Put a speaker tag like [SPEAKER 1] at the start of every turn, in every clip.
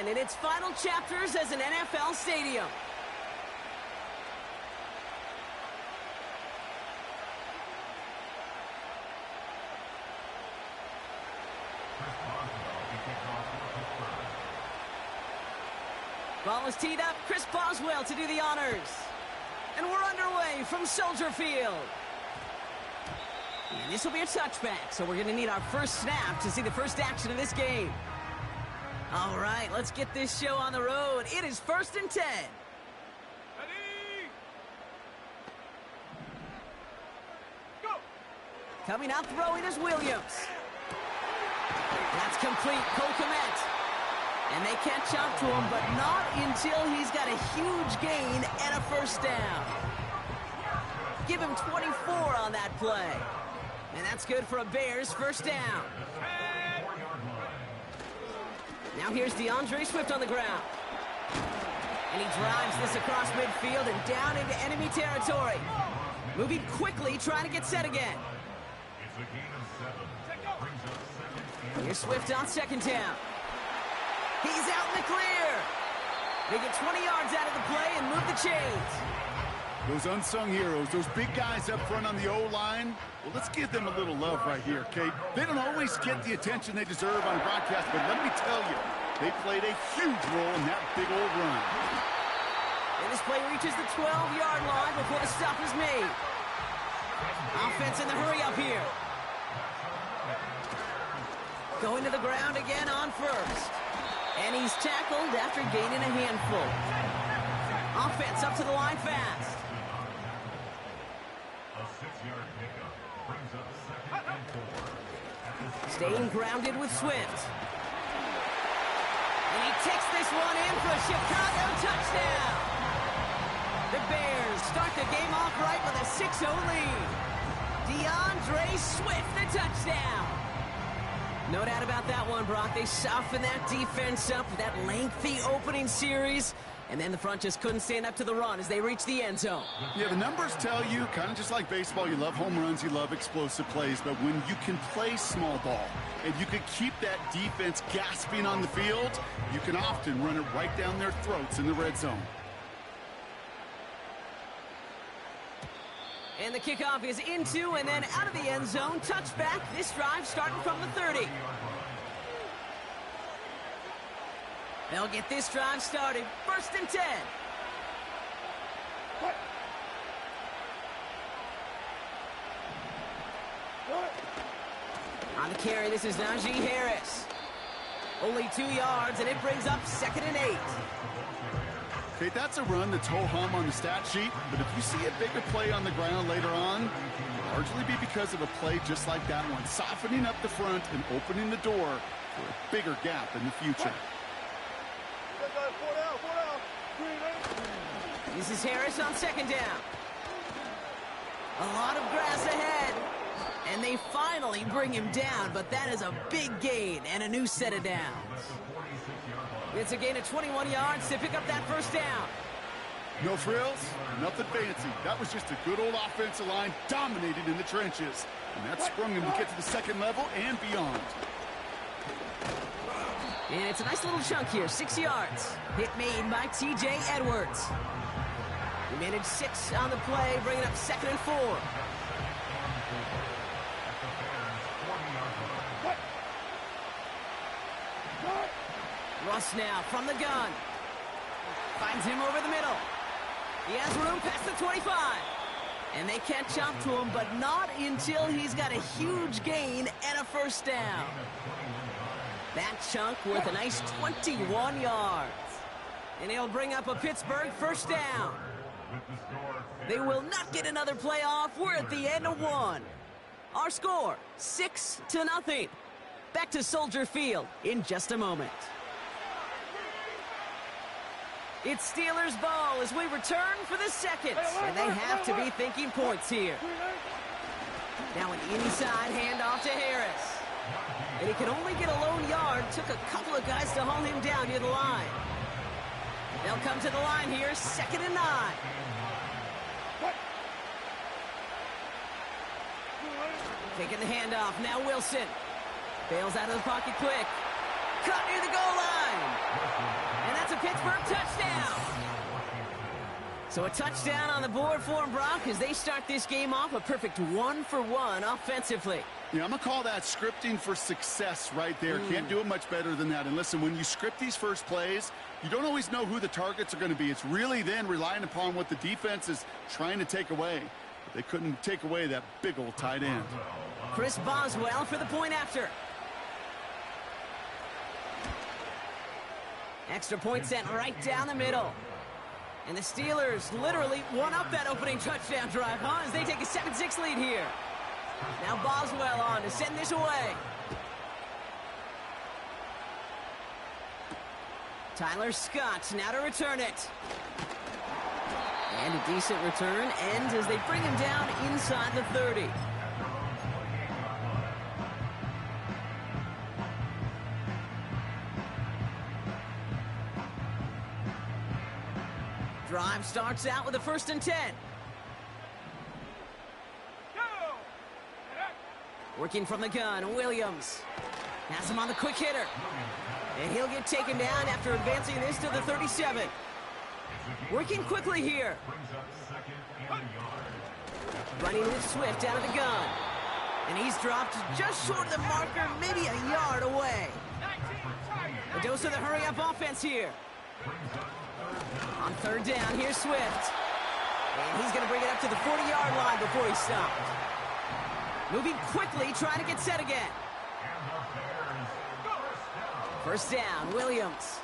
[SPEAKER 1] in its final chapters as an NFL stadium. Ball is teed up. Chris Boswell to do the honors. And we're underway from Soldier Field. And this will be a touchback, so we're going to need our first snap to see the first action of this game. All right, let's get this show on the road. It is 1st and 10.
[SPEAKER 2] Ready? Go!
[SPEAKER 1] Coming out throwing is Williams. That's complete. Cole Kmet. And they catch up to him, but not until he's got a huge gain and a first down. Give him 24 on that play. And that's good for a Bears first down. Now here's DeAndre Swift on the ground. And he drives this across midfield and down into enemy territory. Moving quickly, trying to get set again. Here's Swift on 2nd down. He's out in the clear. They get 20 yards out of the play and move the chains.
[SPEAKER 3] Those unsung heroes, those big guys up front on the O-line, well, let's give them a little love right here, Kate. They don't always get the attention they deserve on broadcast, but let me tell you, they played a huge role in that big old run.
[SPEAKER 1] And this play reaches the 12-yard line before the stop is made. Offense in the hurry up here. Going to the ground again on first. And he's tackled after gaining a handful. Offense up to the line fast.
[SPEAKER 2] A 6-yard pickup brings up 2nd and 4.
[SPEAKER 1] Staying grounded with Swift. And he takes this one in for a Chicago touchdown. The Bears start the game off right with a 6-0 lead. DeAndre Swift, the touchdown. No doubt about that one, Brock. They softened that defense up with that lengthy opening series, and then the front just couldn't stand up to the run as they reached the end zone.
[SPEAKER 3] Yeah, the numbers tell you, kind of just like baseball, you love home runs, you love explosive plays, but when you can play small ball and you can keep that defense gasping on the field, you can often run it right down their throats in the red zone.
[SPEAKER 1] And the kickoff is into and then out of the end zone. Touchback. This drive starting from the 30. They'll get this drive started. 1st and 10. On the carry, this is Najee Harris. Only 2 yards, and it brings up 2nd and 8.
[SPEAKER 3] Okay, that's a run that's ho-hum on the stat sheet, but if you see a bigger play on the ground later on, it'll largely be because of a play just like that one, softening up the front and opening the door for a bigger gap in the future.
[SPEAKER 1] This is Harris on 2nd down. A lot of grass ahead, and they finally bring him down, but that is a big gain and a new set of downs. It's a gain of 21 yards to pick up that first down.
[SPEAKER 3] No frills, nothing fancy. That was just a good old offensive line dominated in the trenches. And that sprung him to get to the 2nd level and beyond.
[SPEAKER 1] And it's a nice little chunk here, 6 yards. Hit made by T.J. Edwards. He managed 6 on the play, bringing up 2nd and 4. Russ now from the gun. Finds him over the middle. He has room past the 25. And they catch up to him, but not until he's got a huge gain and a first down. That chunk worth a nice 21 yards. And he'll bring up a Pittsburgh first down. They will not get another playoff. We're at the end of 1. Our score, 6-0. Back to Soldier Field in just a moment. It's Steelers ball as we return for the 2nd. And they have to be thinking points here. Now an inside handoff to Harris. And he could only get a lone yard. Took a couple of guys to haul him down near the line. They'll come to the line here, 2nd and 9. Taking the handoff, now Wilson. Bails out of the pocket quick. Caught near the goal line. for a touchdown. So a touchdown on the board for them, Brock, as they start this game off a perfect 1-for-1 offensively.
[SPEAKER 3] Yeah, I'm going to call that scripting for success right there. Can't do it much better than that. And listen, when you script these first plays, you don't always know who the targets are going to be. It's really then relying upon what the defense is trying to take away. But they couldn't take away that big old tight end.
[SPEAKER 1] Chris Boswell for the point after. Extra point sent right down the middle. And the Steelers literally won up that opening touchdown drive, huh? As they take a 7-6 lead here. Now Boswell on to send this away. Tyler Scott now to return it. And a decent return ends as they bring him down inside the 30. Drive starts out with a 1st and 10. Working from the gun, Williams has him on the quick hitter. And he'll get taken down after advancing this to the 37. Working quickly here. Running with Swift out of the gun. And he's dropped just short of the marker, maybe a yard away. A dose of the hurry-up offense here. On 3rd down, here's Swift. And he's going to bring it up to the 40-yard line before he stopped. Moving quickly, trying to get set again. 1st down, Williams.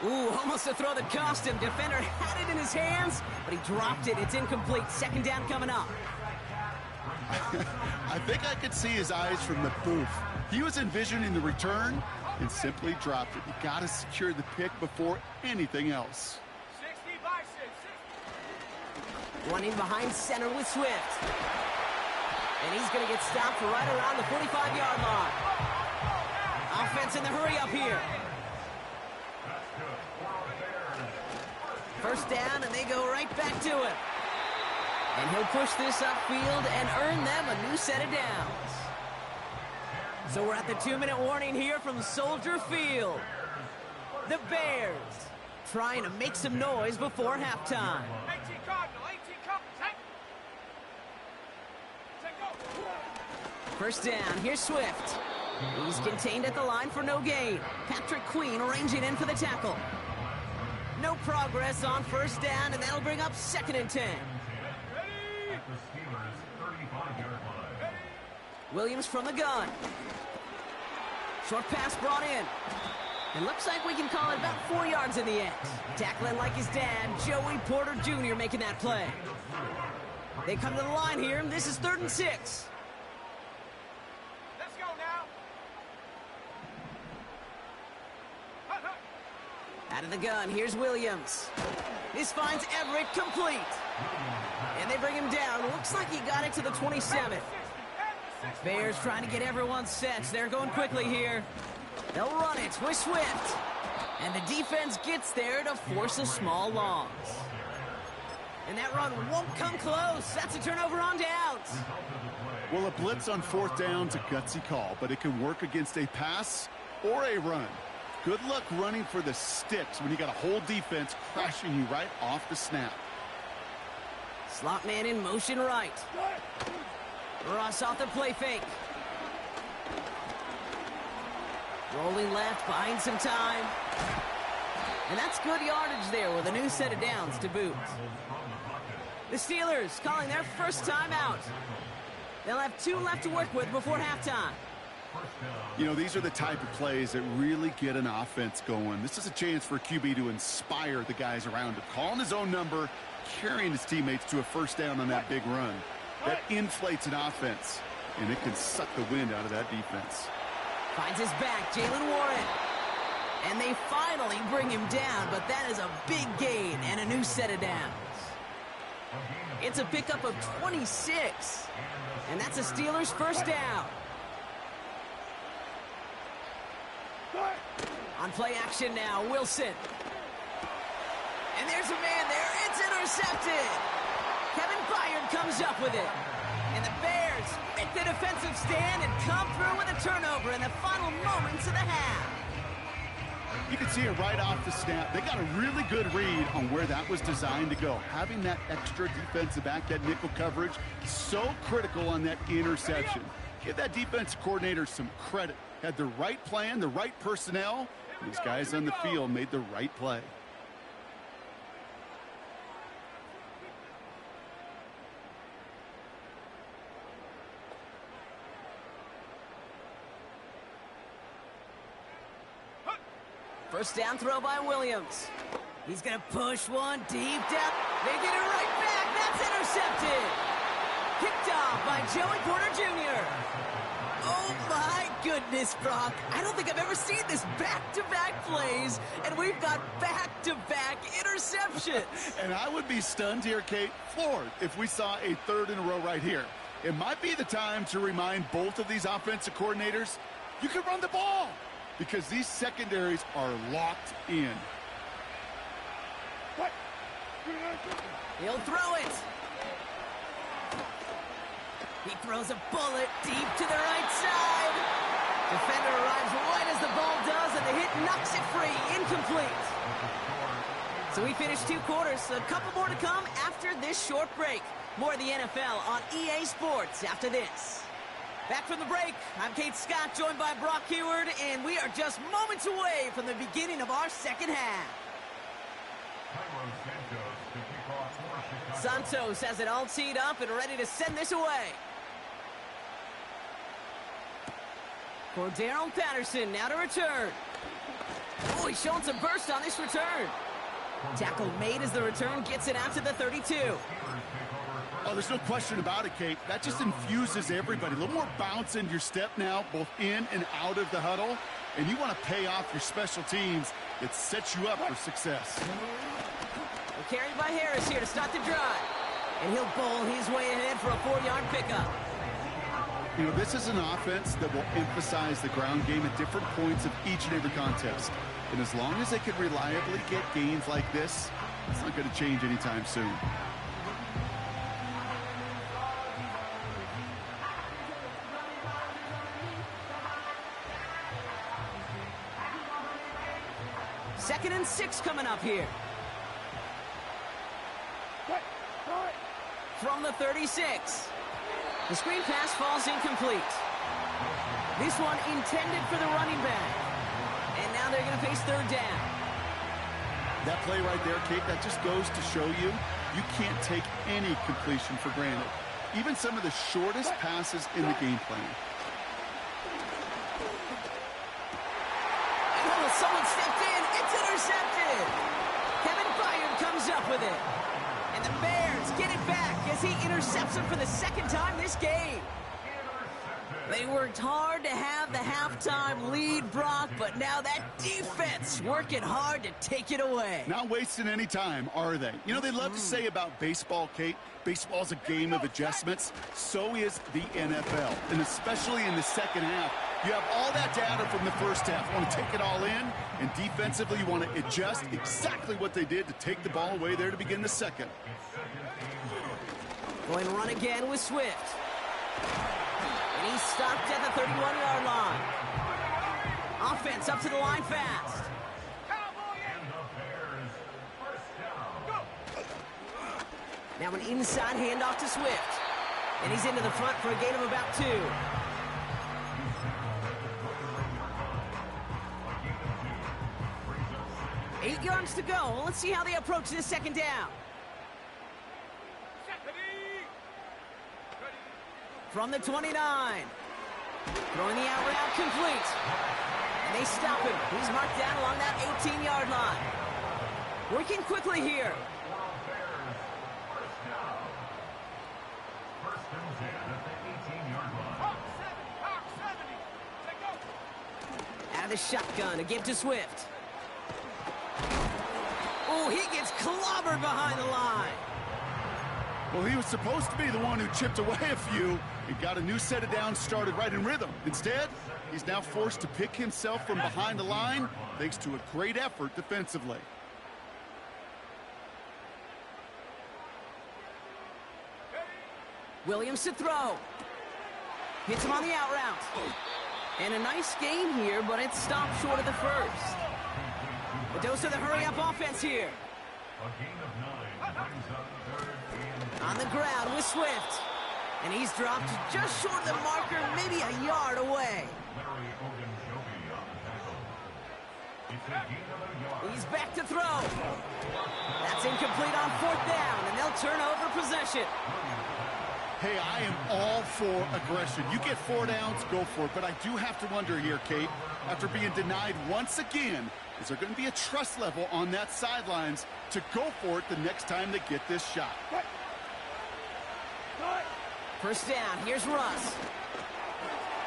[SPEAKER 1] Ooh, almost a throw that cost him. Defender had it in his hands, but he dropped it. It's incomplete. 2nd down coming up.
[SPEAKER 3] I think I could see his eyes from the booth. He was envisioning the return and simply dropped it. You got to secure the pick before anything else.
[SPEAKER 4] 60 by 6.
[SPEAKER 1] Running behind center with Swift. And he's going to get stopped right around the 45-yard line. Offense in the hurry up here. 1st down, and they go right back to it. And he'll push this upfield and earn them a new set of downs. So we're at the 2-minute warning here from Soldier Field. The Bears trying to make some noise before halftime.
[SPEAKER 4] 18 Cardinal, 18 Cardinal.
[SPEAKER 1] 1st down, here's Swift. He's contained at the line for no gain. Patrick Queen arranging in for the tackle. No progress on 1st down, and that'll bring up 2nd and 10. Williams from the gun. Short pass brought in. It looks like we can call it about 4 yards in the end. Tackling like his dad, Joey Porter Jr. making that play. They come to the line here, and this is 3rd and 6.
[SPEAKER 4] Let's go now.
[SPEAKER 1] Out of the gun, here's Williams. This finds Everett complete. And they bring him down. Looks like he got it to the 27. Bears trying to get everyone set. They're going quickly here. They'll run it with Swift. And the defense gets there to force a small loss. And that run won't come close. That's a turnover on downs.
[SPEAKER 3] Well, a blitz on 4th down's a gutsy call, but it can work against a pass or a run. Good luck running for the sticks when you got a whole defense crashing you right off the snap.
[SPEAKER 1] Slot man in motion right. Ross off the play fake. Rolling left, buying some time. And that's good yardage there with a new set of downs to boot. The Steelers calling their 1st time out. They'll have 2 left to work with before halftime.
[SPEAKER 3] You know, these are the type of plays that really get an offense going. This is a chance for a QB to inspire the guys around him. Calling his own number, carrying his teammates to a 1st down on that big run. That inflates an offense, and it can suck the wind out of that defense.
[SPEAKER 1] Finds his back, Jalen Warren. And they finally bring him down, but that is a big gain and a new set of downs. It's a pickup of 26, and that's a Steelers 1st down. On play action now, Wilson. And there's a man there. It's intercepted. Kevin Byard comes up with it. And the Bears make the defensive stand and come through with a turnover in the final moments of the half.
[SPEAKER 3] You can see it right off the snap. They got a really good read on where that was designed to go. Having that extra defensive back, that nickel coverage, so critical on that interception. Give that defensive coordinator some credit. Had the right plan, the right personnel. These guys on the field made the right play.
[SPEAKER 1] First down throw by Williams. He's going to push one deep down. They get it right back. That's intercepted. Picked off by Joey Porter Jr. Oh, my goodness, Brock. I don't think I've ever seen this back-to-back plays, and we've got back-to-back interceptions.
[SPEAKER 3] And I would be stunned here, Kate, floored, if we saw a third in a row right here. It might be the time to remind both of these offensive coordinators, you can run the ball, because these secondaries are locked in.
[SPEAKER 4] What?
[SPEAKER 1] He'll throw it. He throws a bullet deep to the right side. Defender arrives right as the ball does, and the hit knocks it free. Incomplete. So we finished 2 quarters. A couple more to come after this short break. More of the NFL on EA Sports after this. Back from the break, I'm Kate Scott, joined by Brock Heward, and we are just moments away from the beginning of our second half. Santos has it all teed up and ready to send this away. Cordero Patterson now to return. Oh, he's showing some burst on this return. Tackle made as the return gets it out to the 32.
[SPEAKER 3] Oh, there's no question about it, Kate. That just infuses everybody. A little more bounce in your step now, both in and out of the huddle. And you want to pay off your special teams. It sets you up for success.
[SPEAKER 1] Carried by Harris here to start the drive. And he'll bowl his way ahead for a 4-yard pickup.
[SPEAKER 3] You know, this is an offense that will emphasize the ground game at different points of each and every contest. And as long as they can reliably get gains like this, it's not going to change anytime soon.
[SPEAKER 1] Second and 6 coming up here. From the 36. The screen pass falls incomplete. This one intended for the running back. And now they're going to face third down.
[SPEAKER 3] That play right there, Kate, that just goes to show you, you can't take any completion for granted. Even some of the shortest passes in the game plan.
[SPEAKER 1] Oh, someone stepped in. It's intercepted. Kevin Byard comes up with it. And the Bears get it back as he intercepts him for the second time this game. They worked hard to have the halftime lead, Brock, but now that defense working hard to take it away.
[SPEAKER 3] Not wasting any time, are they? You know, they love to say about baseball, Kate, baseball's a game of adjustments. So is the NFL, and especially in the second half. You have all that data from the first half. You want to take it all in, and defensively you want to adjust exactly what they did to take the ball away there to begin the second.
[SPEAKER 1] Going to run again with Swift. And he's stopped at the 31-yard line. Offense up to the line fast. Now an inside handoff to Swift. And he's into the front for a gain of about 2. Eight yards to go. Let's see how they approach this second down. From the 29. Throwing the out route complete. And they stop him. He's marked down along that 18-yard line. Working quickly here. Out of the shotgun to give to Swift. Oh, he gets clobbered behind the line.
[SPEAKER 3] Well, he was supposed to be the one who chipped away a few and got a new set of downs started right in rhythm. Instead, he's now forced to pick himself from behind the line thanks to a great effort defensively.
[SPEAKER 1] Williams to throw. Hits him on the out route. And a nice gain here, but it stopped short of the first. A dose of the hurry-up offense here.
[SPEAKER 2] A gain of 9 brings up 3rd and
[SPEAKER 1] On the ground with Swift. And he's dropped just short of the marker, maybe a yard away.
[SPEAKER 2] Larry Ogunjobi on the tackle. It's a gain of a yard.
[SPEAKER 1] He's back to throw. That's incomplete on 4th down, and they'll turn over possession.
[SPEAKER 3] Hey, I am all for aggression. You get 4 downs, go for it. But I do have to wonder here, Kate, after being denied once again, is there going to be a trust level on that sidelines to go for it the next time they get this shot?
[SPEAKER 1] First down, here's Russ.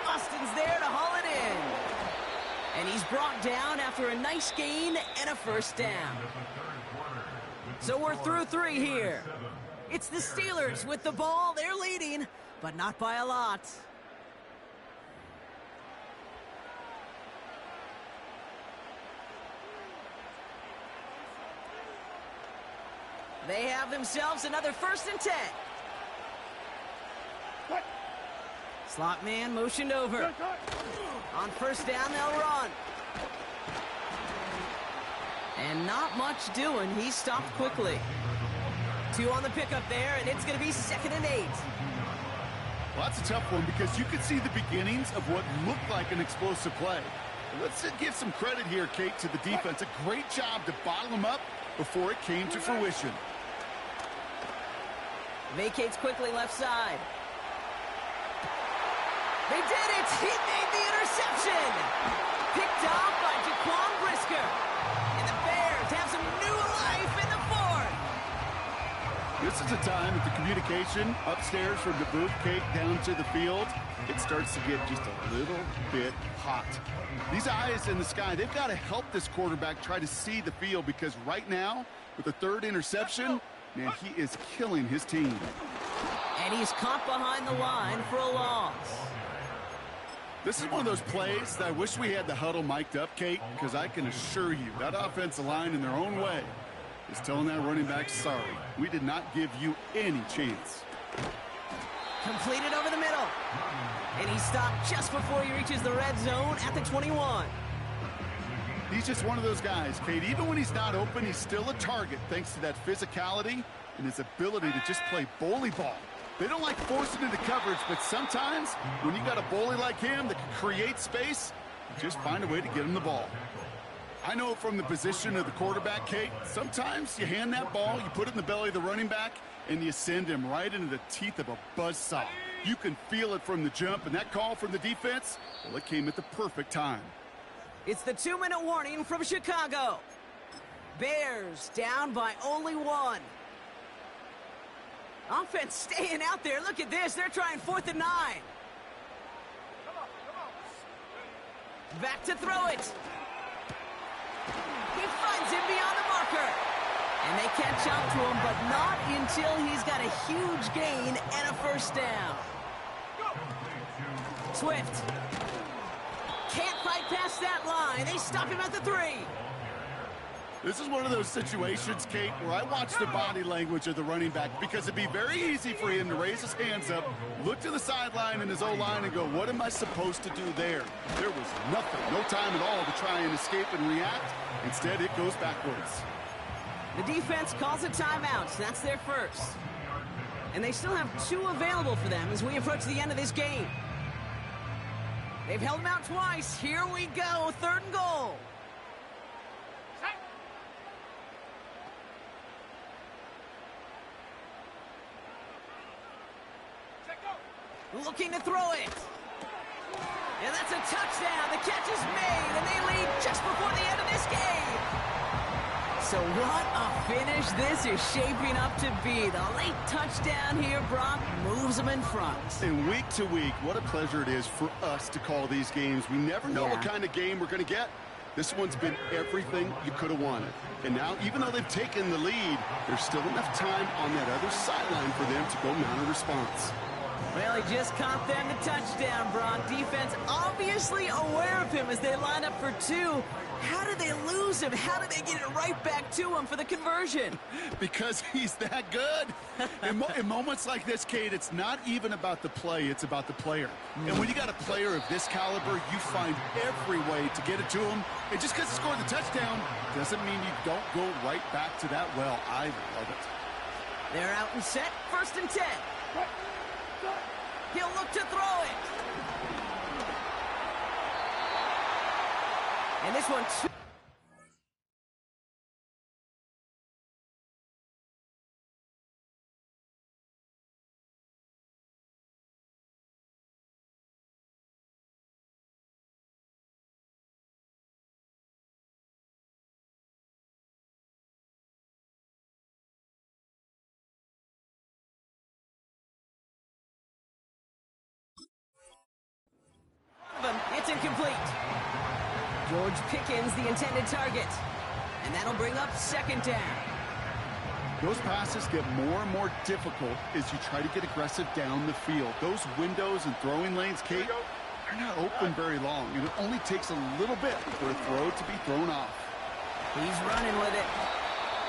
[SPEAKER 1] Austin's there to haul it in. And he's brought down after a nice gain and a first down. So we're through 3 here. It's the Steelers with the ball. They're leading, but not by a lot. They have themselves another 1st and 10. Slot man motioned over. On first down, they'll run. And not much doing. He stopped quickly. 2 on the pickup there, and it's going to be 2nd and 8.
[SPEAKER 3] Well, that's a tough one because you could see the beginnings of what looked like an explosive play. Let's give some credit here, Kate, to the defense. A great job to bottle them up before it came to fruition.
[SPEAKER 1] Vacates quickly left side. They did it! He made the interception! Picked off by Jaquan Brisker. And the Bears have some new life in the 4th.
[SPEAKER 3] This is a time that the communication upstairs from the booth, Kate, down to the field, it starts to get just a little bit hot. These eyes in the sky, they've got to help this quarterback try to see the field because right now, with the 3rd interception, man, he is killing his team.
[SPEAKER 1] And he's caught behind the line for a loss.
[SPEAKER 3] This is one of those plays that I wish we had the huddle mic'd up, Kate, because I can assure you that offensive line in their own way is telling that running back, sorry, we did not give you any chance.
[SPEAKER 1] Completed over the middle. And he stopped just before he reaches the red zone at the 21.
[SPEAKER 3] He's just one of those guys, Kate. Even when he's not open, he's still a target thanks to that physicality and his ability to just play bully ball. They don't like forcing into coverage, but sometimes when you got a bully like him that can create space, you just find a way to get him the ball. I know from the position of the quarterback, Kate, sometimes you hand that ball, you put it in the belly of the running back, and you send him right into the teeth of a buzzsaw. You can feel it from the jump, and that call from the defense, well, it came at the perfect time.
[SPEAKER 1] It's the 2-minute warning from Chicago. Bears down by only 1. Offense staying out there. Look at this. They're trying 4th and 9. Back to throw it. He finds him beyond the marker. And they catch up to him, but not until he's got a huge gain and a first down. Swift. Can't fight past that line. They stop him at the 3.
[SPEAKER 3] This is one of those situations, Kate, where I watch the body language of the running back because it'd be very easy for him to raise his hands up, look to the sideline in his O-line and go, what am I supposed to do there? There was nothing, no time at all to try and escape and react. Instead, it goes backwards.
[SPEAKER 1] The defense calls a timeout, so that's their first. And they still have 2 available for them as we approach the end of this game. They've held him out twice. Here we go, 3rd and goal. Looking to throw it. And that's a touchdown. The catch is made, and they lead just before the end of this game. So what a finish this is shaping up to be. The late touchdown here, Brock, moves them in front.
[SPEAKER 3] And week to week, what a pleasure it is for us to call these games. We never know what kind of game we're going to get. This one's been everything you could have wanted. And now, even though they've taken the lead, there's still enough time on that other sideline for them to go mount a response.
[SPEAKER 1] Well, he just caught them the touchdown, Brock. Defense obviously aware of him as they line up for 2. How did they lose him? How did they get it right back to him for the conversion?
[SPEAKER 3] Because he's that good. In moments like this, Kate, it's not even about the play, it's about the player. And when you got a player of this caliber, you find every way to get it to him. And just because he scored the touchdown doesn't mean you don't go right back to that well. I love it.
[SPEAKER 1] They're out and set, 1st and 10. He'll look to throw it. And this one, too. It's incomplete. George Pickens, the intended target. And that'll bring up 2nd down.
[SPEAKER 3] Those passes get more and more difficult as you try to get aggressive down the field. Those windows and throwing lanes, Kate, they're not open very long. And it only takes a little bit for a throw to be thrown off.
[SPEAKER 1] He's running with it.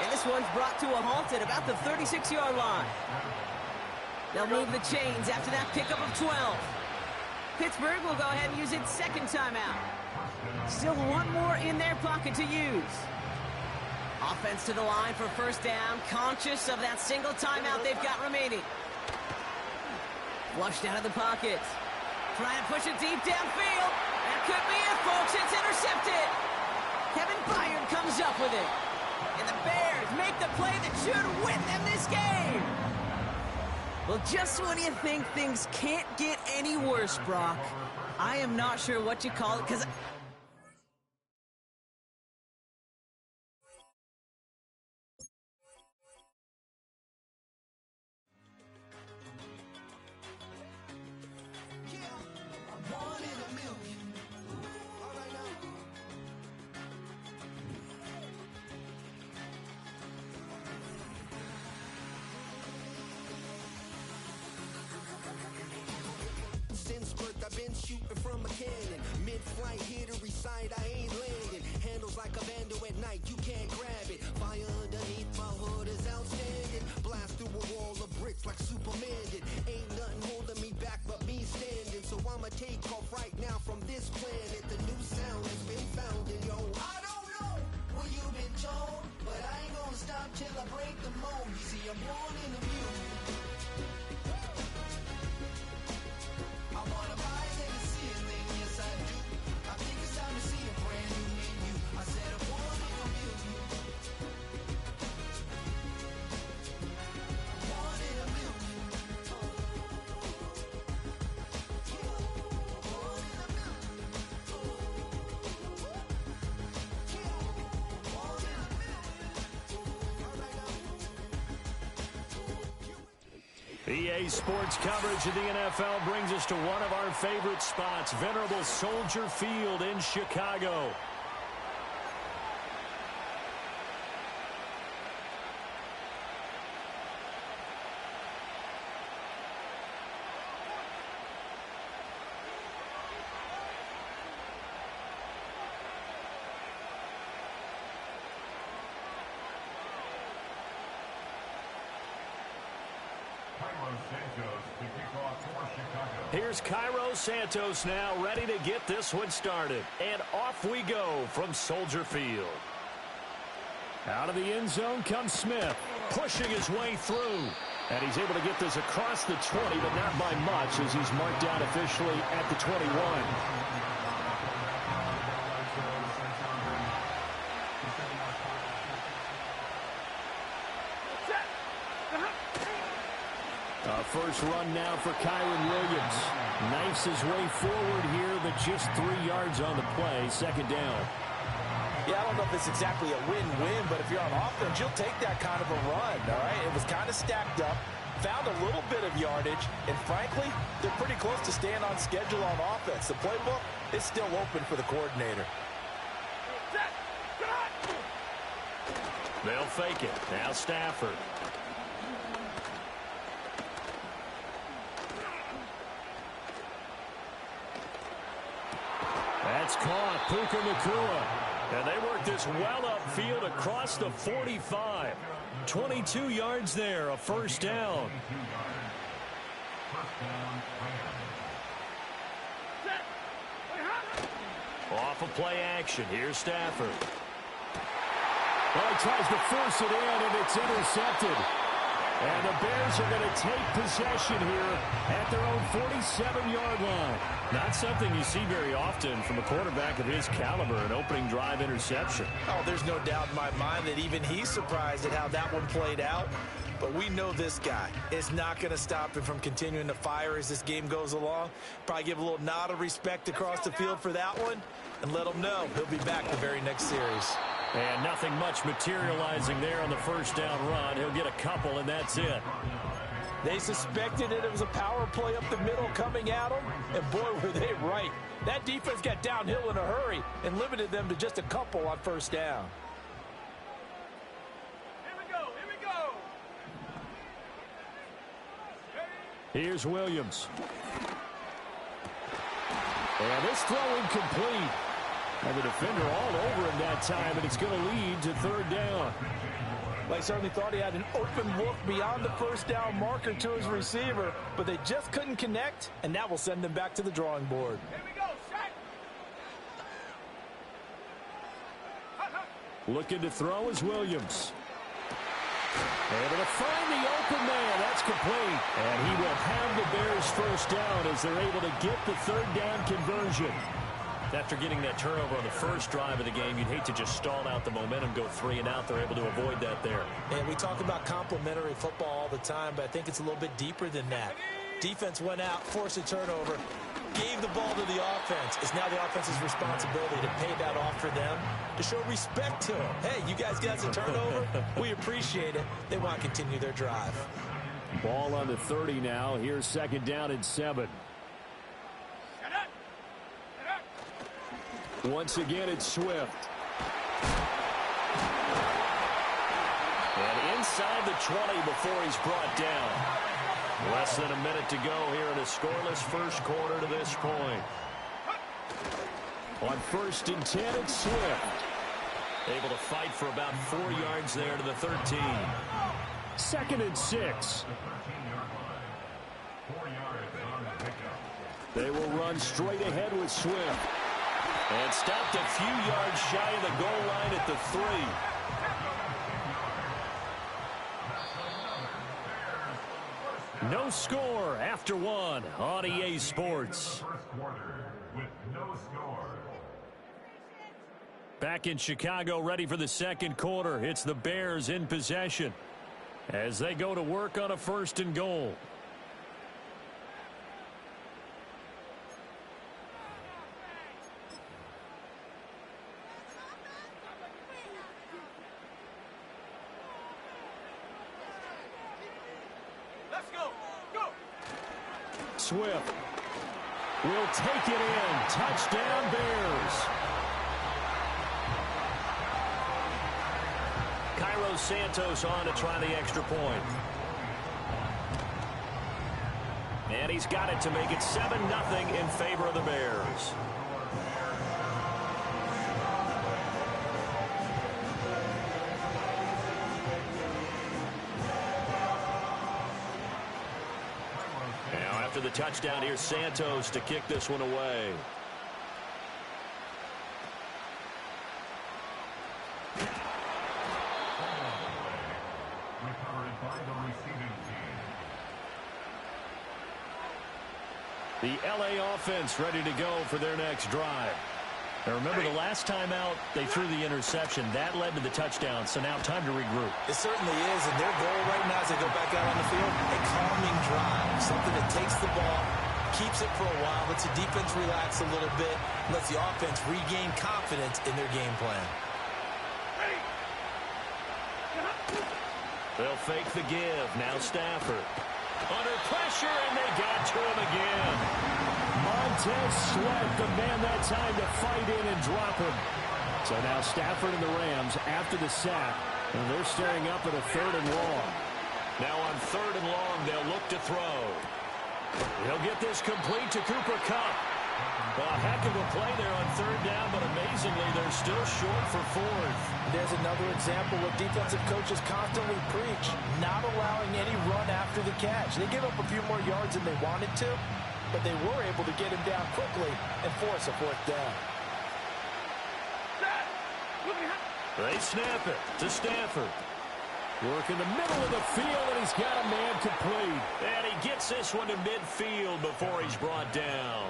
[SPEAKER 1] And this one's brought to a halt at about the 36-yard line. They'll move the chains after that pickup of 12. Pittsburgh will go ahead and use its 2nd timeout. Still one more in their pocket to use. Offense to the line for 1st down, conscious of that single timeout they've got remaining. Flushed out of the pocket. Trying to push it deep downfield. That could be it, folks. It's intercepted. Kevin Byard comes up with it. And the Bears make the play that should win them this game. Well, just when you think things can't get any worse, Brock, I am not sure what you call it, because...
[SPEAKER 5] Since birth, I've been shooting from a cannon. Mid-flight, here to recite, I ain't landing. Handles like a vandal at night, you can't grab it. Fire underneath my hood is outstanding. Blast through a wall of bricks like Superman did. Ain't nothing holding me back but me standing. So I'ma take off right now from this planet. The new sound has been found in yo. I don't know what you've been told, but I ain't gonna stop till I break the mold. You see, I'm born in the music. I wanna rise in the ceiling, yes I do. I think it's time to see a brand new menu. I said I'm born in a million. Born in a million. Born in a million. Born in a
[SPEAKER 6] EA Sports coverage of the NFL brings us to one of our favorite spots, venerable Soldier Field in Chicago. Here's Cairo Santos now, ready to get this one started. And off we go from Soldier Field. Out of the end zone comes Smith, pushing his way through. And he's able to get this across the 20, but not by much, as he's marked out officially at the 21. First run now for Kyron Williams. Knifes his way forward here, but just 3 yards on the play. 2nd down.
[SPEAKER 7] Yeah, I don't know if it's exactly a win-win, but if you're on offense, you'll take that kind of a run, all right? It was kind of stacked up, found a little bit of yardage, and frankly, they're pretty close to staying on schedule on offense. The playbook is still open for the coordinator.
[SPEAKER 6] They'll fake it. Now Stafford. That's caught. Puka Nacua. And they work this well upfield across the 45. 22 yards there, a first down. Off of play action. Here's Stafford.
[SPEAKER 8] Well, he tries to force it in, and it's intercepted. And the Bears are going to take possession here at their own 47-yard line.
[SPEAKER 6] Not something you see very often from a quarterback of his caliber, an opening drive interception.
[SPEAKER 7] Oh, there's no doubt in my mind that even he's surprised at how that one played out. But we know this guy is not going to stop him from continuing to fire as this game goes along. Probably give a little nod of respect across the field for that one and let him know he'll be back the very next series.
[SPEAKER 6] And nothing much materializing there on the first down run. He'll get a couple, and that's it.
[SPEAKER 7] They suspected that it was a power play up the middle coming at them, and boy, were they right. That defense got downhill in a hurry and limited them to just a couple on first down.
[SPEAKER 6] Here's Williams. And this throw incomplete. And the defender all over him that time, and it's going to lead to third down.
[SPEAKER 7] They certainly thought he had an open look beyond the first down marker to his receiver, but they just couldn't connect, and that will send them back to the drawing board.
[SPEAKER 4] Here we go, set.
[SPEAKER 6] Looking to throw is Williams. Able to find the open man. That's complete. And he will have the Bears first down as they're able to get the third down conversion. After getting that turnover on the first drive of the game, you'd hate to just stall out the momentum, go 3 and out. They're able to avoid that there.
[SPEAKER 7] And we talk about complementary football all the time, but I think it's a little bit deeper than that. Defense went out, forced a turnover, gave the ball to the offense. It's now the offense's responsibility to pay that off for them, to show respect to them. Hey, you guys got a turnover? We appreciate it. They want to continue their drive.
[SPEAKER 8] Ball on the 30 now. Here's second down and 7. Once again, it's Swift.
[SPEAKER 6] And inside the 20 before he's brought down. Less than a minute to go here in a scoreless first quarter to this point.
[SPEAKER 8] On 1st and 10, it's Swift.
[SPEAKER 6] Able to fight for about 4 yards there to the 13.
[SPEAKER 8] 2nd and 6. They will run straight ahead with Swift.
[SPEAKER 6] And stopped a few yards shy of the goal line at the 3. No score after 1 on EA Sports. Back in Chicago, ready for the second quarter. It's the Bears in possession as they go to work on a 1st and goal.
[SPEAKER 8] Swift will take it in. Touchdown, Bears.
[SPEAKER 6] Cairo Santos on to try the extra point. And he's got it to make it 7-0 in favor of the Bears. After the touchdown, here's Santos to kick this one away. The LA offense ready to go for their next drive. Now remember, the last time out, they threw the interception. That led to the touchdown, so now time to regroup.
[SPEAKER 7] It certainly is, and their goal right now as they go back out on the field, a calming drive, something that takes the ball, keeps it for a while, lets the defense relax a little bit, lets the offense regain confidence in their game plan.
[SPEAKER 6] They'll fake the give. Now Stafford. Under pressure, and they got to him again.
[SPEAKER 8] Montez Sweat, the man that time to fight in and drop him. So now Stafford and the Rams after the sack, and they're staring up at a 3rd and long.
[SPEAKER 6] Now on 3rd and long, they'll look to throw. He'll get this complete to Cooper Kupp. A heck of a play there on third down, but amazingly, they're still short for fourth.
[SPEAKER 7] There's another example of defensive coaches constantly preach, not allowing any run after the catch. They give up a few more yards than they wanted to, but they were able to get him down quickly and force a fourth down.
[SPEAKER 6] They snap it to Stafford. Work in the middle of the field, and he's got a man complete. And he gets this one to midfield before he's brought down.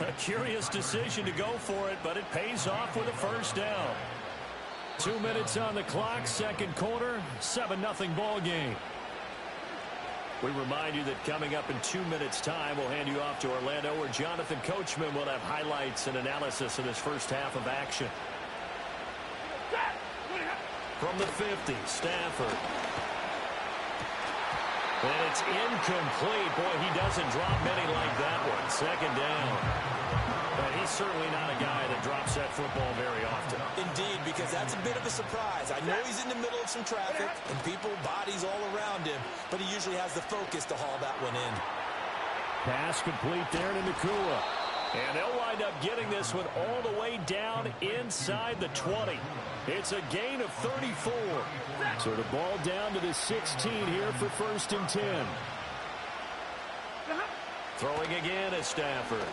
[SPEAKER 6] A curious decision to go for it, but it pays off with a first down. 2 minutes on the clock, second quarter, 7-0 ball game. We remind you that coming up in 2 minutes' time, we'll hand you off to Orlando, where Jonathan Coachman will have highlights and analysis of this first half of action. From the 50, Stafford. And it's incomplete. Boy, he doesn't drop many like that one. Second down. But he's certainly not a guy that drops that football very often.
[SPEAKER 7] Indeed, because that's a bit of a surprise. I know he's in the middle of some traffic and people, bodies all around him, but he usually has the focus to haul that one in.
[SPEAKER 6] Pass complete there to Nakua. And they'll wind up getting this one all the way down inside the 20. It's a gain of 34. So the ball down to the 16 here for 1st and 10. Throwing again is Stafford.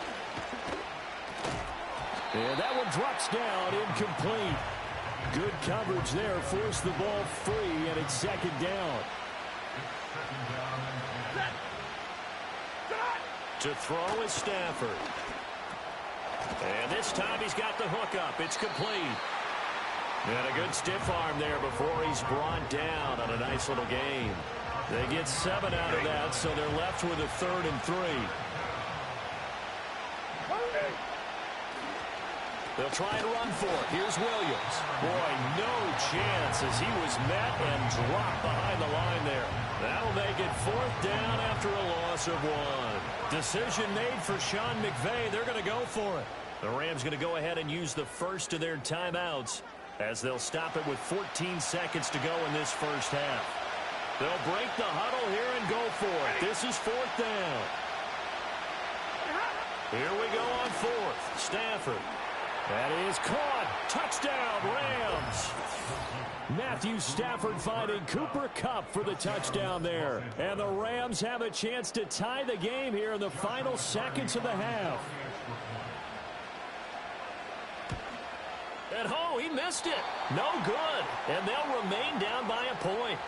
[SPEAKER 6] And that one drops down, incomplete. Good coverage there, forced the ball free, and it's second down. To throw is Stafford. And this time he's got the hook up. It's complete. And a good stiff arm there before he's brought down on a nice little game. They get 7 out of that, so they're left with a 3rd and 3. They'll try and run for it. Here's Williams. Boy, no chance as he was met and dropped behind the line there. That'll make it 4th down after a loss of 1. Decision made for Sean McVay. They're going to go for it. The Rams going to go ahead and use the first of their timeouts as they'll stop it with 14 seconds to go in this first half. They'll break the huddle here and go for it. This is 4th down. Here we go on 4th. Stafford. That is caught. Touchdown, Rams. Matthew Stafford finding Cooper Kupp for the touchdown there. And the Rams have a chance to tie the game here in the final seconds of the half. And oh, he missed it. No good. And they'll remain down by a point.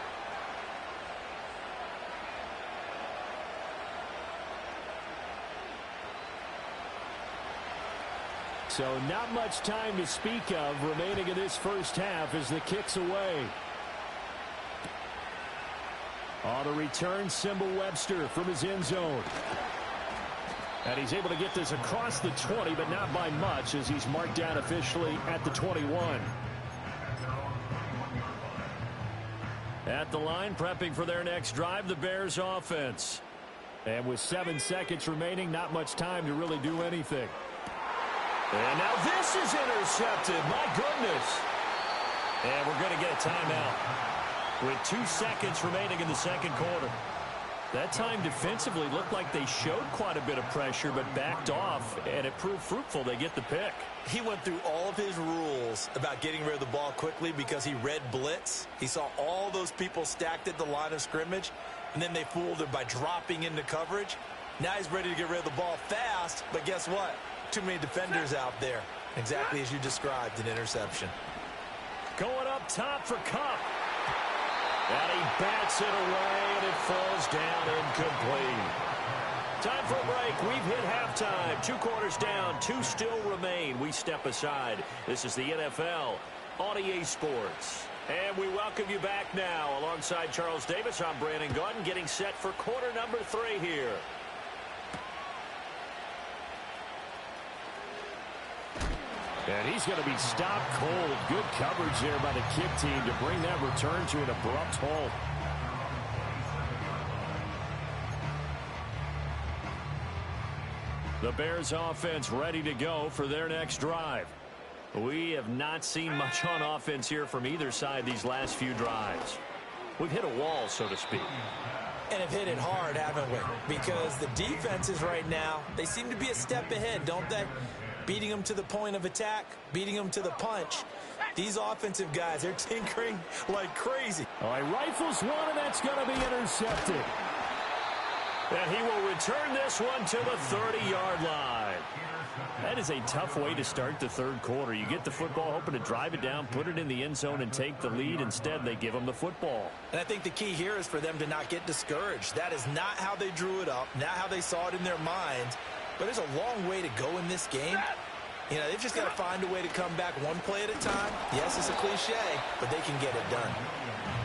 [SPEAKER 6] So not much time to speak of remaining in this first half as the kick's away. On the return, Symbol Webster from his end zone. And he's able to get this across the 20, but not by much as he's marked down officially at the 21. At the line, prepping for their next drive, the Bears offense. And with 7 seconds remaining, not much time to really do anything. And now this is intercepted. My goodness. And we're going to get a timeout with 2 seconds remaining in the second quarter. That time defensively looked like they showed quite a bit of pressure but backed off, and it proved fruitful. They get the pick.
[SPEAKER 7] He went through all of his rules about getting rid of the ball quickly because he read blitz. He saw all those people stacked at the line of scrimmage, and then they fooled him by dropping into coverage. Now he's ready to get rid of the ball fast, but guess what? Too many defenders out there. Exactly as you described, an interception.
[SPEAKER 6] Going up top for Kupp. And he bats it away, and it falls down incomplete. Time for a break. We've hit halftime. 2 quarters down. 2 still remain. We step aside. This is the NFL on EA Sports. And we welcome you back now. Alongside Charles Davis, I'm Brandon Gunn, getting set for quarter number 3 here. And he's going to be stopped cold. Good coverage there by the kick team to bring that return to an abrupt halt. The Bears offense ready to go for their next drive. We have not seen much on offense here from either side these last few drives. We've hit a wall, so to speak.
[SPEAKER 7] And have hit it hard, haven't we? Because the defenses right now, they seem to be a step ahead, don't they? Beating them to the point of attack, beating them to the punch. These offensive guys, they're tinkering like crazy.
[SPEAKER 8] All right, rifles one, and that's going to be intercepted. And he will return this one to the 30-yard line. That is a tough way to start the third quarter. You get the football, hoping to drive it down, put it in the end zone, and take the lead. Instead, they give them the football.
[SPEAKER 7] And I think the key here is for them to not get discouraged. That is not how they drew it up, not how they saw it in their minds. But there's a long way to go in this game. You know, they've just got to find a way to come back one play at a time. Yes, it's a cliche, but they can get it done.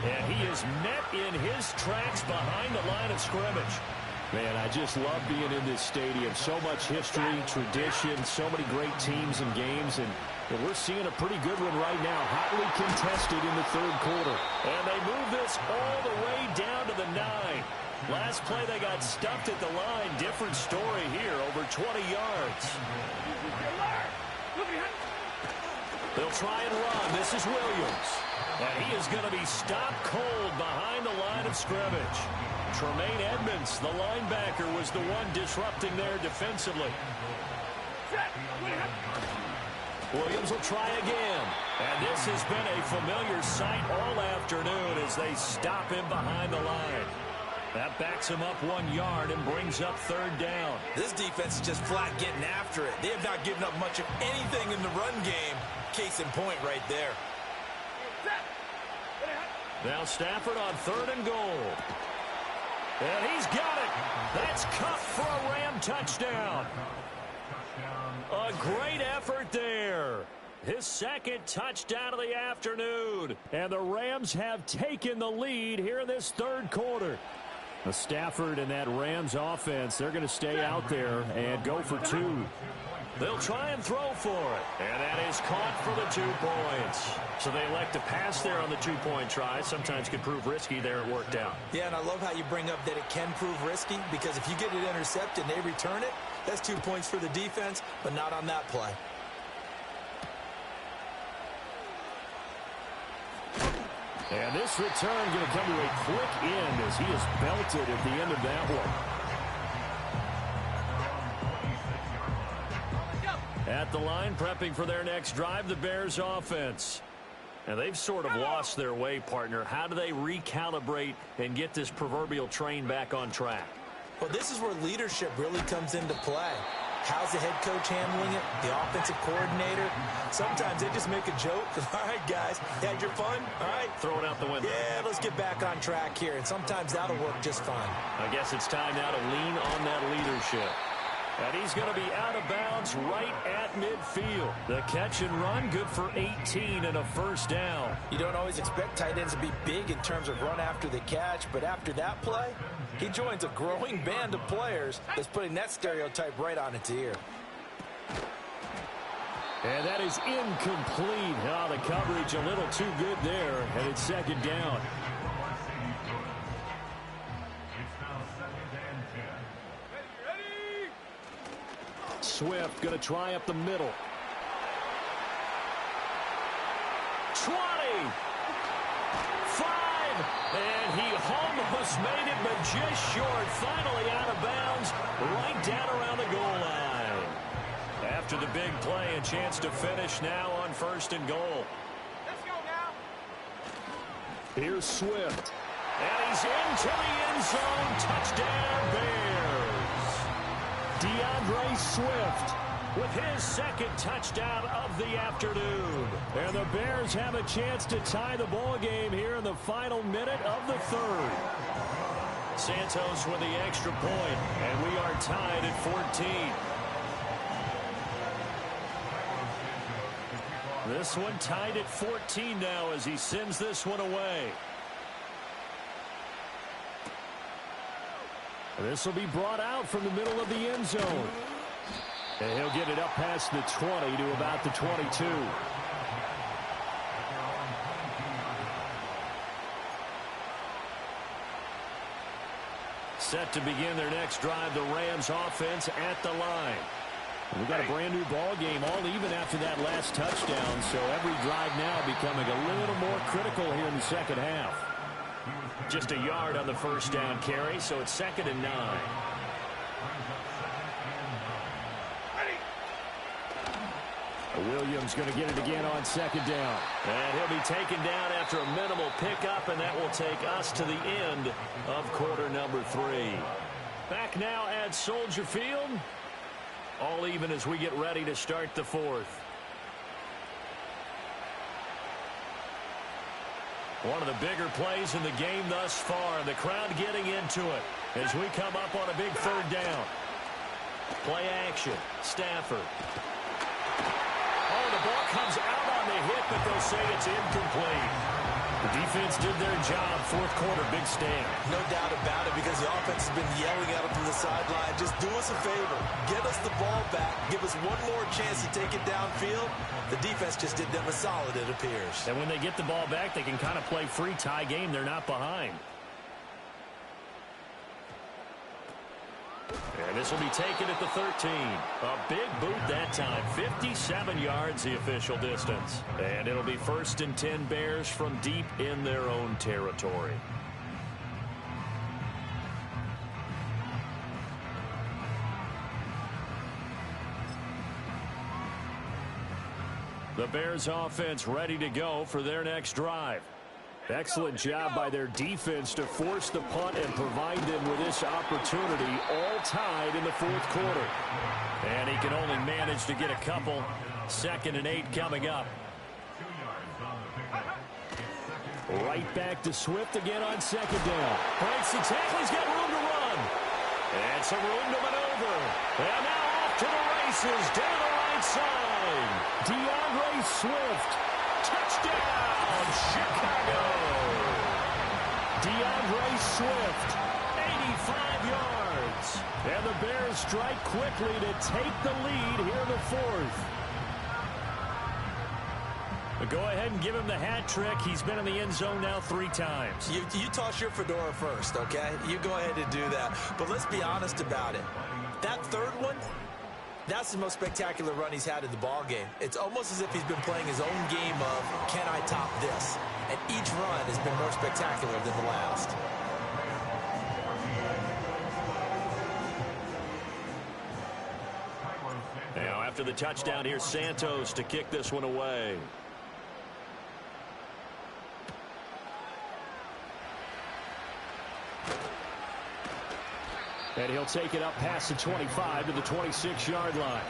[SPEAKER 8] And he is met in his tracks behind the line of scrimmage. Man, I just love being in this stadium. So much history, tradition, so many great teams and games, and we're seeing a pretty good one right now, hotly contested in the third quarter. And they move this all the way down to the 9. Last play, they got stuffed at the line. Different story here, over 20 yards. They'll try and run. This is Williams. And he is going to be stopped cold behind the line of scrimmage. Tremaine Edmonds, the linebacker, was the one disrupting there defensively. Williams will try again. And this has been a familiar sight all afternoon as they stop him behind the line. That backs him up 1 yard and brings up third down.
[SPEAKER 7] This defense is just flat getting after it. They have not given up much of anything in the run game. Case in point right there.
[SPEAKER 8] Now Stafford on 3rd and goal. And he's got it. That's cuffed for a Ram touchdown. A great effort there. His second touchdown of the afternoon. And the Rams have taken the lead here in this third quarter. Stafford and that Rams offense, they're going to stay out there and go for 2. They'll try and throw for it. And that is caught for the 2 points. So they elect to pass there on the 2-point try. Sometimes could prove risky there. It worked out.
[SPEAKER 7] Yeah, and I love how you bring up that it can prove risky, because if you get it intercepted and they return it, that's 2 points for the defense, but not on that play.
[SPEAKER 8] And this return going to come to a quick end as he is belted at the end of that one. At the line, prepping for their next drive, the Bears offense. And they've sort of lost their way, partner. How do they recalibrate and get this proverbial train back on track?
[SPEAKER 7] Well, this is where leadership really comes into play. How's the head coach handling it? The offensive coordinator? Sometimes they just make a joke. All right, guys, had your fun? All right.
[SPEAKER 8] Throw it out the window.
[SPEAKER 7] Yeah, let's get back on track here. And sometimes that'll work just fine.
[SPEAKER 8] I guess it's time now to lean on that leadership. And he's going to be out of bounds right at midfield. The catch and run, good for 18 and a first down.
[SPEAKER 7] You don't always expect tight ends to be big in terms of run after the catch, but after that play, he joins a growing band of players that's putting that stereotype right on its ear.
[SPEAKER 8] And that is incomplete. Oh, the coverage a little too good there, and it's second down. Swift going to try up the middle. 20. 5. And he almost made it, but just short. Finally out of bounds, right down around the goal line. After the big play, a chance to finish now on 1st and goal.
[SPEAKER 4] Let's go now.
[SPEAKER 8] Here's Swift. And he's into the end zone. Touchdown, Bears. DeAndre Swift with his second touchdown of the afternoon. And the Bears have a chance to tie the ball game here in the final minute of the third. Santos with the extra point, and we are tied at 14. This one tied at 14 now as he sends this one away. This will be brought out from the middle of the end zone. And he'll get it up past the 20 to about the 22. Set to begin their next drive, the Rams offense at the line. We got a brand new ball game, all even after that last touchdown. So every drive now becoming a little more critical here in the second half.
[SPEAKER 6] Just a yard on the first down carry, so it's 2nd and 9. Williams going to get it again on 2nd down. And he'll be taken down after a minimal pickup, and that will take us to the end of quarter number 3. Back now at Soldier Field. All even as we get ready to start the 4th. One of the bigger plays in the game thus far. The crowd getting into it as we come up on a big 3rd down. Play action. Stafford. Oh, the ball comes out on the hit, but they'll say it's incomplete. The defense did their job. 4th quarter, big stand.
[SPEAKER 7] No doubt about it, because the offense has been yelling at them from the sideline. Just do us a favor. Get us the ball back. Give us one more chance to take it downfield. The defense just did them a solid, it appears.
[SPEAKER 6] And when they get the ball back, they can kind of play free tie game. They're not behind. And this will be taken at the 13. A big boot that time. 57 yards the official distance. And it'll be 1st and 10 Bears from deep in their own territory. The Bears offense ready to go for their next drive. Excellent job by their defense to force the punt and provide them with this opportunity, all tied in the 4th quarter. And he can only manage to get a couple. 2nd and 8 coming up. Right back to Swift again on 2nd down. Breaks the tackle. He's got room to run. And some room to maneuver. And now off to the races down the right side. DeAndre Swift. Touchdown, Chicago! DeAndre Swift, 85 yards. And the Bears strike quickly to take the lead here in the 4th. But go ahead and give him the hat trick. He's been in the end zone now 3 times.
[SPEAKER 7] You toss your fedora first, okay? You go ahead and do that. But let's be honest about it. That 3rd one, that's the most spectacular run he's had in the ball game. It's almost as if he's been playing his own game of, can I top this? And each run has been more spectacular than the last.
[SPEAKER 6] Now after the touchdown, here's Santos to kick this one away. And he'll take it up past the 25 to the 26-yard line.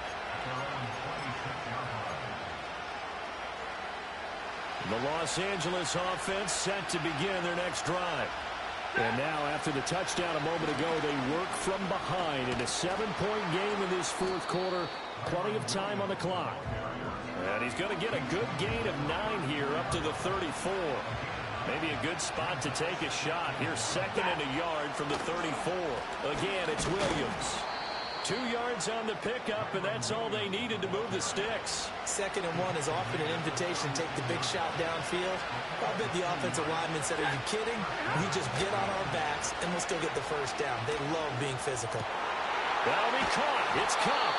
[SPEAKER 6] The Los Angeles offense set to begin their next drive. And now after the touchdown a moment ago, they work from behind in a 7-point game in this 4th quarter. Plenty of time on the clock. And he's going to get a good gain of 9 here up to the 34. Maybe a good spot to take a shot. Here's 2nd and a yard from the 34. Again, it's Williams. 2 yards on the pickup, and that's all they needed to move the sticks.
[SPEAKER 7] 2nd and 1 is often an invitation to take the big shot downfield. I bet the offensive lineman said, are you kidding? We just get on our backs, and we'll still get the 1st down. They love being physical.
[SPEAKER 6] That'll be caught. It's Cup.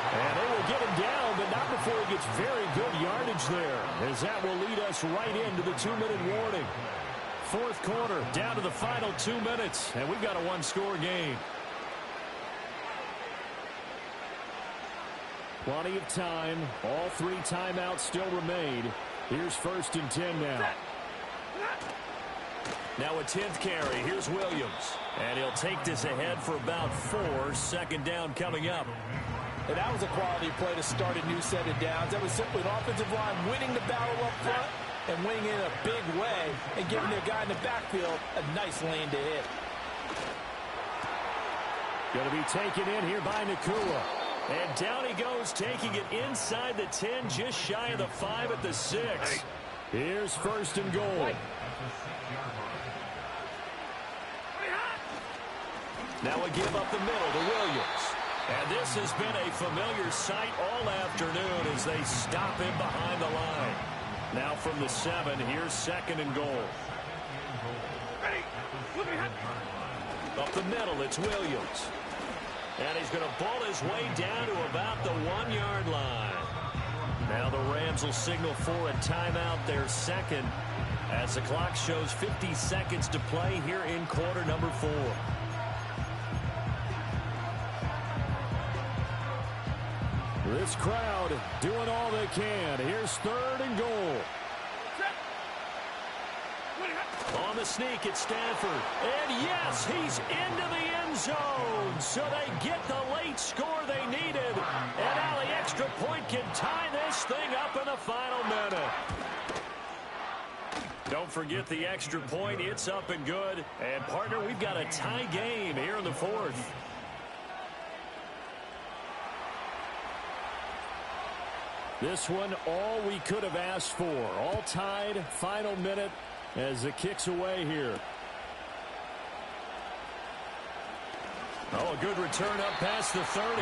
[SPEAKER 6] And they will get him down, but not before he gets very good yardage there, as that will lead us right into the 2-minute warning. 4th quarter, down to the final 2 minutes, and we've got a 1-score game. Plenty of time. All 3 timeouts still remain. Here's 1st and 10 now. Now a 10th carry. Here's Williams. And he'll take this ahead for about 4. 2nd down coming up.
[SPEAKER 7] And that was a quality play to start a new set of downs. That was simply an offensive line winning the battle up front and winning in a big way and giving their guy in the backfield a nice lane to hit.
[SPEAKER 6] Going to be taken in here by Nakua. And down he goes, taking it inside the 10, just shy of the 5 at the 6. Here's 1st and goal. Now a give up the middle to Williams. And this has been a familiar sight all afternoon as they stop him behind the line. Now from the 7, here's 2nd and goal. Up the middle, it's Williams. And he's going to ball his way down to about the 1-yard line. Now the Rams will signal for a timeout, their 2nd. as the clock shows 50 seconds to play here in quarter number 4.
[SPEAKER 8] This crowd doing all they can. Here's 3rd and goal.
[SPEAKER 6] On the sneak at Stanford. And yes, he's into the end zone. So they get the late score they needed. And now the extra point can tie this thing up in the final minute. Don't forget the extra point. It's up and good. And, partner, we've got a tie game here in the 4th.
[SPEAKER 8] This one, all we could have asked for. All tied, final minute as the kick's away here.
[SPEAKER 6] Oh, a good return up past the 30.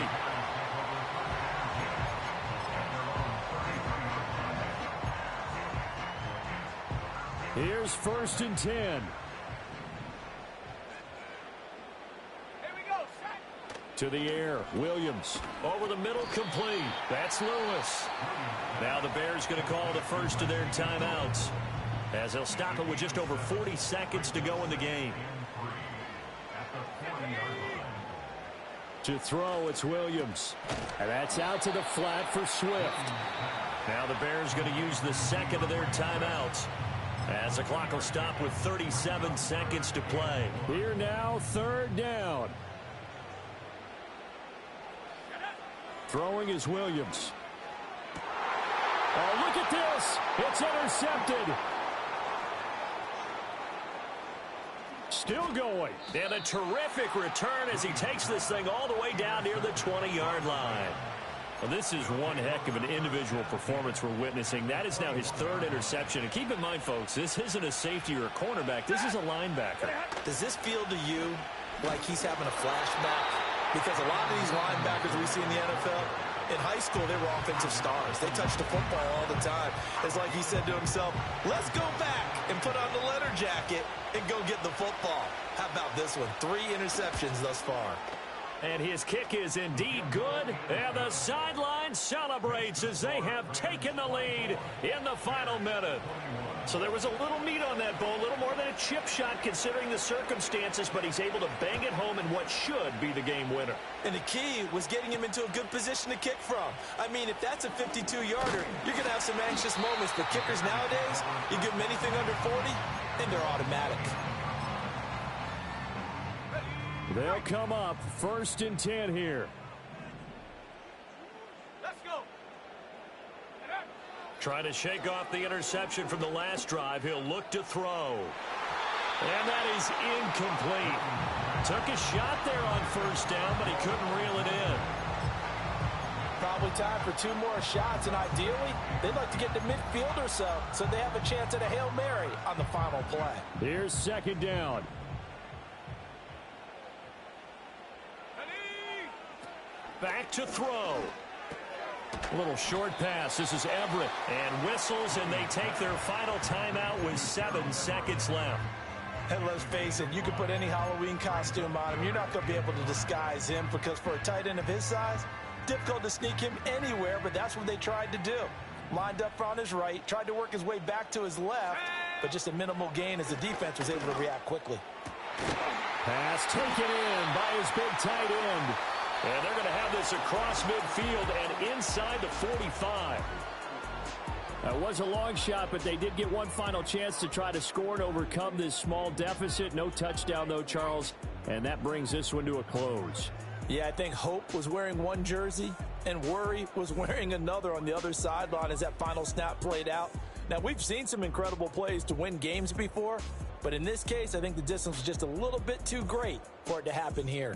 [SPEAKER 8] Here's 1st and 10.
[SPEAKER 4] Here we go, set.
[SPEAKER 8] To the air, Williams.
[SPEAKER 6] Over the middle, complete. That's Lewis. Now the Bears going to call the first of their timeouts, as they'll stop it with just over 40 seconds to go in the game.
[SPEAKER 8] To throw, it's Williams. And that's out to the flat for Swift.
[SPEAKER 6] Now the Bears going to use the second of their timeouts, as the clock will stop with 37 seconds to play.
[SPEAKER 8] Here now, 3rd down. Throwing is Williams. Oh, look at this. It's intercepted. Still going.
[SPEAKER 6] And a terrific return as he takes this thing all the way down near the 20-yard line. Well, this is one heck of an individual performance we're witnessing. That is now his 3rd interception. And keep in mind, folks, this isn't a safety or a cornerback. This is a linebacker.
[SPEAKER 7] Does this feel to you like he's having a flashback? Because a lot of these linebackers we see in the NFL, in high school, they were offensive stars. They touched the football all the time. It's like he said to himself, let's go back and put on the leather jacket and go get the football. How about this one? 3 interceptions thus far.
[SPEAKER 6] And his kick is indeed good. And the sideline celebrates as they have taken the lead in the final minute. So there was a little meat on that bone, a little more than a chip shot considering the circumstances, but he's able to bang it home in what should be the game winner.
[SPEAKER 7] And the key was getting him into a good position to kick from. I mean, if that's a 52-yarder, you're going to have some anxious moments. But kickers nowadays, you give them anything under 40, and they're automatic.
[SPEAKER 8] They'll come up 1st and 10 here.
[SPEAKER 4] Let's go.
[SPEAKER 6] Trying to shake off the interception from the last drive. He'll look to throw. And that is incomplete. Took a shot there on 1st down, but he couldn't reel it in.
[SPEAKER 7] Probably time for 2 more shots, and ideally, they'd like to get to midfield or so they have a chance at a Hail Mary on the final play.
[SPEAKER 8] Here's 2nd down.
[SPEAKER 6] Back to throw. A little short pass. This is Everett. And whistles, and they take their final timeout with 7 seconds left.
[SPEAKER 7] And let's face it, you can put any Halloween costume on him. You're not going to be able to disguise him because for a tight end of his size, difficult to sneak him anywhere, but that's what they tried to do. Lined up on his right, tried to work his way back to his left, but just a minimal gain as the defense was able to react quickly.
[SPEAKER 8] Pass taken in by his big tight end.
[SPEAKER 6] And they're going to have this across midfield and inside the 45.
[SPEAKER 8] It was a long shot, but they did get one final chance to try to score and overcome this small deficit. No touchdown, though, Charles, and that brings this one to a close.
[SPEAKER 7] Yeah, I think Hope was wearing one jersey and Worry was wearing another on the other sideline as that final snap played out. Now, we've seen some incredible plays to win games before, but in this case, I think the distance was just a little bit too great for it to happen here.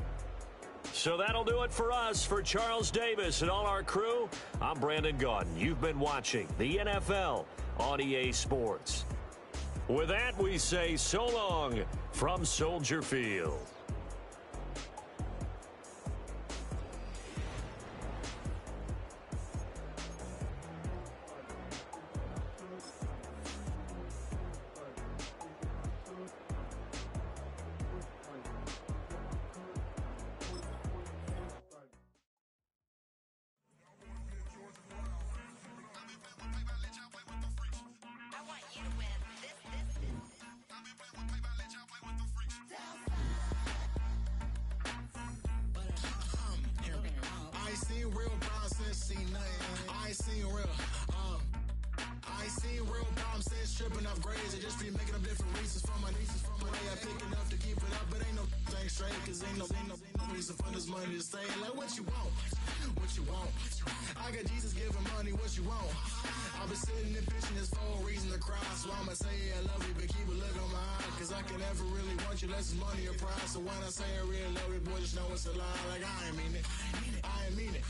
[SPEAKER 6] So that'll do it for us. For Charles Davis and all our crew, I'm Brandon Gaudin. You've been watching the NFL on EA Sports. With that, we say so long from Soldier Field.
[SPEAKER 9] I want you to win this seen real. I ain't seen real problems since tripping off grades. I just be making up different reasons for my nieces. From my way I pick enough to keep it up, but ain't no thing straight. Cause ain't no reason for this money to stay. Like what you want, what you want. I got Jesus giving money, what you want. I've been sitting and pitching this for a reason to cry. So I'ma say I love you, but keep a look on my eye. Cause I can never really want you unless it's money or prize. So when I say I really love you, boy, just know it's a lie. Like I ain't mean it, I ain't mean it.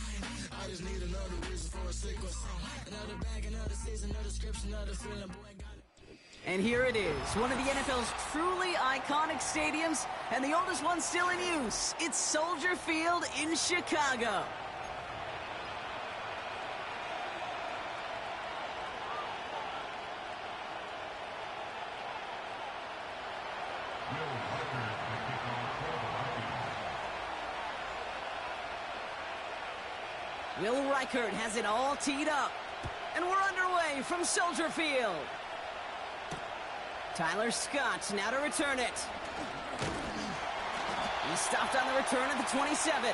[SPEAKER 9] I just need another reason for a sequence. Another bag, another season, another description, another feeling, boy.
[SPEAKER 1] And here it is, one of the NFL's truly iconic stadiums, and the oldest one still in use. It's Soldier Field in Chicago. Will Reichert has it all teed up. And we're underway from Soldier Field. Tyler Scott now to return it. He stopped on the return at the 27.